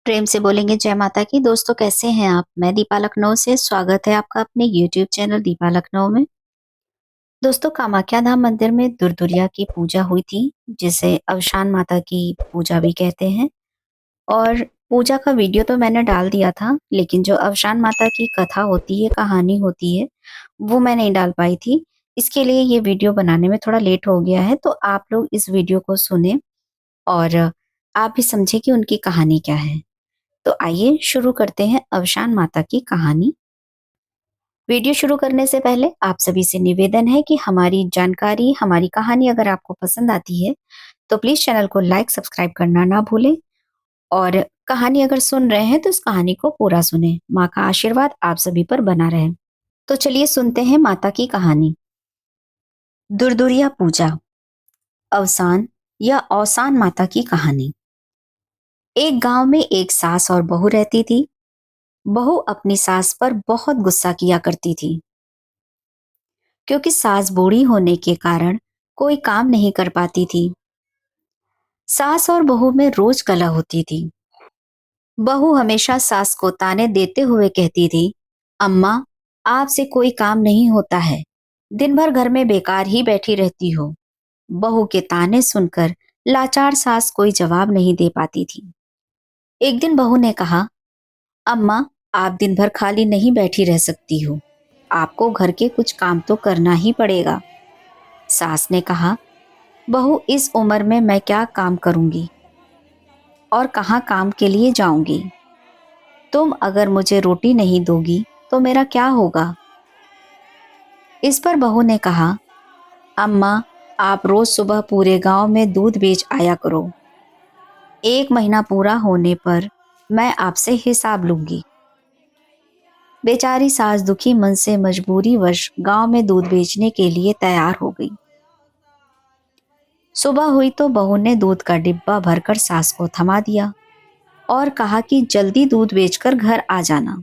प्रेम से बोलेंगे जय माता की। दोस्तों कैसे हैं आप? मैं दीपा लखनऊ से, स्वागत है आपका अपने यूट्यूब चैनल दीपा लखनऊ में। दोस्तों, कामाख्या धाम मंदिर में दुर्दुरिया की पूजा हुई थी, जिसे अवसान माता की पूजा भी कहते हैं। और पूजा का वीडियो तो मैंने डाल दिया था, लेकिन जो अवसान माता की कथा होती है, कहानी होती है, वो मैं नहीं डाल पाई थी। इसके लिए ये वीडियो बनाने में थोड़ा लेट हो गया है, तो आप लोग इस वीडियो को सुने और आप भी समझे कि उनकी कहानी क्या है। तो आइए शुरू करते हैं अवसान माता की कहानी। वीडियो शुरू करने से पहले आप सभी से निवेदन है कि हमारी जानकारी, हमारी कहानी अगर आपको पसंद आती है तो प्लीज चैनल को लाइक सब्सक्राइब करना ना भूलें। और कहानी अगर सुन रहे हैं तो इस कहानी को पूरा सुने। माँ का आशीर्वाद आप सभी पर बना रहे। तो चलिए सुनते हैं माता की कहानी। दुर्दुरिया पूजा, अवसान या औसान माता की कहानी। एक गांव में एक सास और बहू रहती थी। बहू अपनी सास पर बहुत गुस्सा किया करती थी, क्योंकि सास बूढ़ी होने के कारण कोई काम नहीं कर पाती थी। सास और बहू में रोज कलह होती थी। बहू हमेशा सास को ताने देते हुए कहती थी, अम्मा, आपसे कोई काम नहीं होता है, दिन भर घर में बेकार ही बैठी रहती हो। बहू के ताने सुनकर लाचार सास कोई जवाब नहीं दे पाती थी। एक दिन बहू ने कहा, अम्मा, आप दिन भर खाली नहीं बैठी रह सकती हो, आपको घर के कुछ काम तो करना ही पड़ेगा। सास ने कहा, बहू, इस उम्र में मैं क्या काम करूंगी और कहाँ काम के लिए जाऊंगी? तुम अगर मुझे रोटी नहीं दोगी तो मेरा क्या होगा? इस पर बहू ने कहा, अम्मा, आप रोज सुबह पूरे गांव में दूध बेच आया करो। 1 महीना पूरा होने पर मैं आपसे हिसाब लूंगी। बेचारी सास दुखी मन से मजबूरी वश गांव में दूध बेचने के लिए तैयार हो गई। सुबह हुई तो बहू ने दूध का डिब्बा भरकर सास को थमा दिया और कहा कि जल्दी दूध बेचकर घर आ जाना।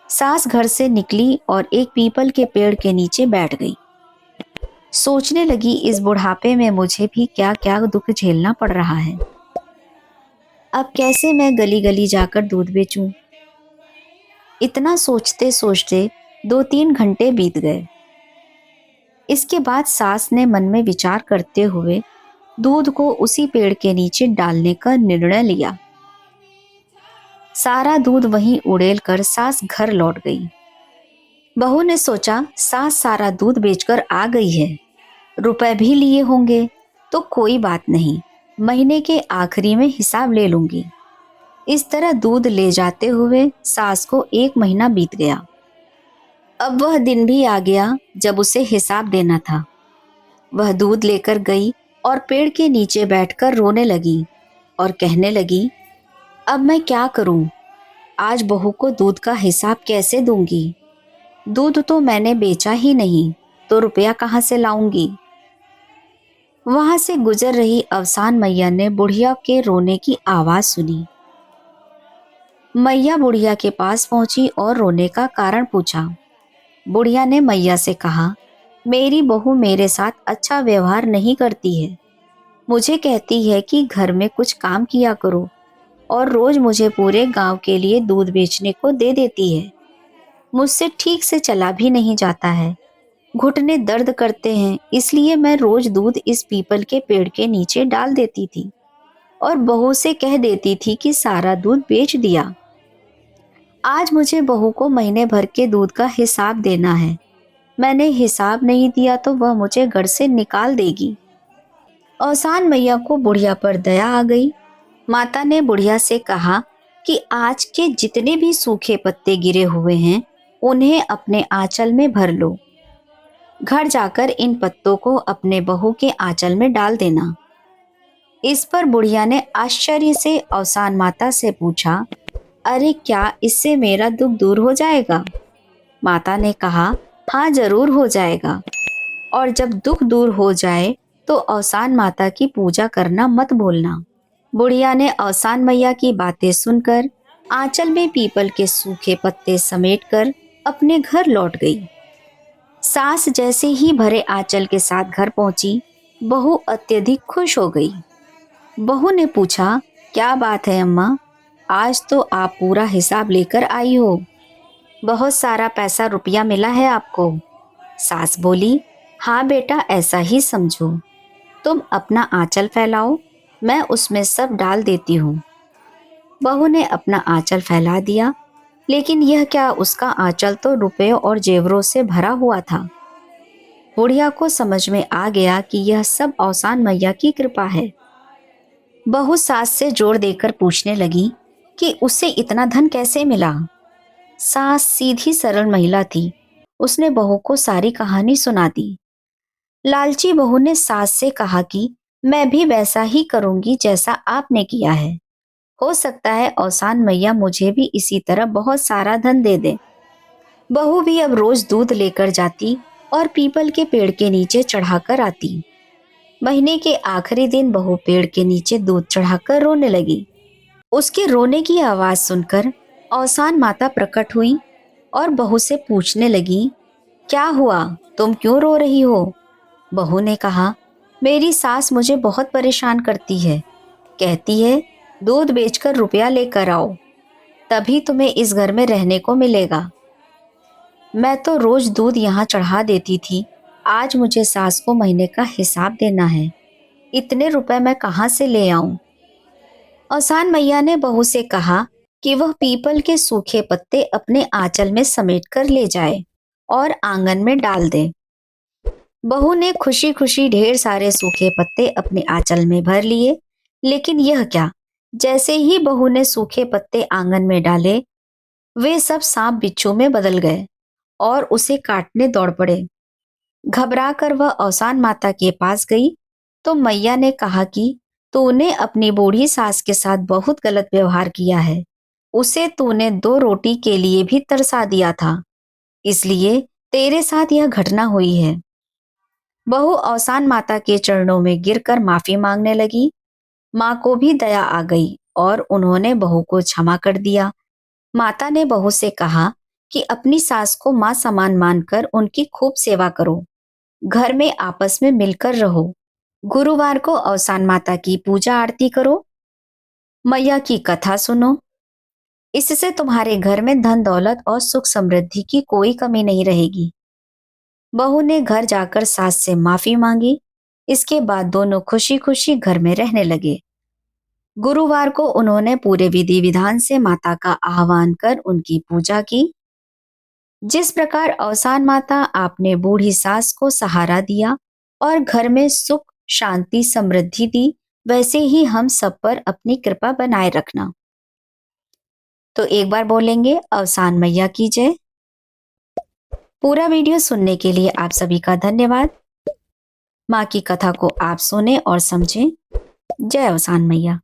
सास घर से निकली और एक पीपल के पेड़ के नीचे बैठ गई। सोचने लगी, इस बुढ़ापे में मुझे भी क्या क्या दुख झेलना पड़ रहा है। अब कैसे मैं गली गली जाकर दूध बेचूं? इतना सोचते सोचते 2-3 घंटे बीत गए। इसके बाद सास ने मन में विचार करते हुए दूध को उसी पेड़ के नीचे डालने का निर्णय लिया। सारा दूध वहीं उड़ेल कर सास घर लौट गई। बहू ने सोचा, सास सारा दूध बेचकर आ गई है, रुपए भी लिए होंगे, तो कोई बात नहीं, महीने के आखिरी में हिसाब ले लूंगी। इस तरह दूध ले जाते हुए सास को 1 महीना बीत गया। अब वह दिन भी आ गया जब उसे हिसाब देना था। वह दूध लेकर गई और पेड़ के नीचे बैठकर रोने लगी और कहने लगी, अब मैं क्या करूं? आज बहू को दूध का हिसाब कैसे दूंगी? दूध तो मैंने बेचा ही नहीं, तो रुपया कहाँ से लाऊंगी? वहां से गुजर रही अवसान मैया ने बुढ़िया के रोने की आवाज सुनी। मैया बुढ़िया के पास पहुंची और रोने का कारण पूछा। बुढ़िया ने मैया से कहा, मेरी बहू मेरे साथ अच्छा व्यवहार नहीं करती है। मुझे कहती है कि घर में कुछ काम किया करो और रोज मुझे पूरे गांव के लिए दूध बेचने को दे देती है। मुझसे ठीक से चला भी नहीं जाता है, घुटने दर्द करते हैं, इसलिए मैं रोज दूध इस पीपल के पेड़ के नीचे डाल देती थी और बहू से कह देती थी कि सारा दूध बेच दिया। आज मुझे बहू को महीने भर के दूध का हिसाब देना है। मैंने हिसाब नहीं दिया तो वह मुझे घर से निकाल देगी। औसान मैया को बुढ़िया पर दया आ गई। माता ने बुढ़िया से कहा कि आज के जितने भी सूखे पत्ते गिरे हुए हैं, उन्हें अपने आंचल में भर लो। घर जाकर इन पत्तों को अपने बहू के आंचल में डाल देना। इस पर बुढ़िया ने आश्चर्य से औसान माता से पूछा, अरे, क्या इससे मेरा दुख दूर हो जाएगा? माता ने कहा, हाँ, जरूर हो जाएगा। और जब दुख दूर हो जाए तो औसान माता की पूजा करना मत भूलना। बुढ़िया ने औसान मैया की बातें सुनकर आंचल में पीपल के सूखे पत्ते समेटकर अपने घर लौट गई। सास जैसे ही भरे आंचल के साथ घर पहुंची, बहू अत्यधिक खुश हो गई। बहू ने पूछा, क्या बात है अम्मा, आज तो आप पूरा हिसाब लेकर आई हो। बहुत सारा पैसा रुपया मिला है आपको। सास बोली, हाँ बेटा, ऐसा ही समझो। तुम अपना आंचल फैलाओ, मैं उसमें सब डाल देती हूँ। बहू ने अपना आंचल फैला दिया, लेकिन यह क्या, उसका आंचल तो रुपयों और जेवरों से भरा हुआ था। बुढ़िया को समझ में आ गया कि यह सब औसान मैया की कृपा है। बहू सास से जोर देकर पूछने लगी कि उसे इतना धन कैसे मिला। सास सीधी सरल महिला थी, उसने बहू को सारी कहानी सुना दी। लालची बहू ने सास से कहा कि मैं भी वैसा ही करूंगी जैसा आपने किया है। हो सकता है औसान मैया मुझे भी इसी तरह बहुत सारा धन दे दे। बहू भी अब रोज दूध लेकर जाती और पीपल के पेड़ के नीचे चढ़ाकर आती। महीने के आखिरी दिन बहू पेड़ के नीचे दूध चढ़ाकर रोने लगी। उसके रोने की आवाज सुनकर औसान माता प्रकट हुई और बहू से पूछने लगी, क्या हुआ, तुम क्यों रो रही हो? बहू ने कहा, मेरी सास मुझे बहुत परेशान करती है। कहती है दूध बेचकर रुपया लेकर आओ, तभी तुम्हें इस घर में रहने को मिलेगा। मैं तो रोज दूध यहाँ चढ़ा देती थी, आज मुझे सास को महीने का हिसाब देना है। इतने रुपए मैं कहाँ से ले आऊं? औसान मैया ने बहू से कहा कि वह पीपल के सूखे पत्ते अपने आंचल में समेट कर ले जाए और आंगन में डाल दे। बहू ने खुशी खुशी ढेर सारे सूखे पत्ते अपने आंचल में भर लिए, लेकिन यह क्या, जैसे ही बहू ने सूखे पत्ते आंगन में डाले, वे सब सांप बिच्छू में बदल गए और उसे काटने दौड़ पड़े। घबरा कर वह औसान माता के पास गई तो मैया ने कहा कि तूने अपनी बूढ़ी सास के साथ बहुत गलत व्यवहार किया है। उसे तूने 2 रोटी के लिए भी तरसा दिया था, इसलिए तेरे साथ यह घटना हुई है। बहू औसान माता के चरणों में गिरकर माफी मांगने लगी। माँ को भी दया आ गई और उन्होंने बहू को क्षमा कर दिया। माता ने बहू से कहा कि अपनी सास को माँ समान मानकर उनकी खूब सेवा करो, घर में आपस में मिलकर रहो। गुरुवार को औसान माता की पूजा आरती करो, मैया की कथा सुनो। इससे तुम्हारे घर में धन दौलत और सुख समृद्धि की कोई कमी नहीं रहेगी। बहू ने घर जाकर सास से माफी मांगी। इसके बाद दोनों खुशी खुशी घर में रहने लगे। गुरुवार को उन्होंने पूरे विधि विधान से माता का आह्वान कर उनकी पूजा की। जिस प्रकार औसान माता आपने बूढ़ी सास को सहारा दिया और घर में सुख शांति समृद्धि दी, वैसे ही हम सब पर अपनी कृपा बनाए रखना। तो एक बार बोलेंगे, औसान मैया की जय। पूरा वीडियो सुनने के लिए आप सभी का धन्यवाद। माँ की कथा को आप सुने और समझें। जय औसान मैया।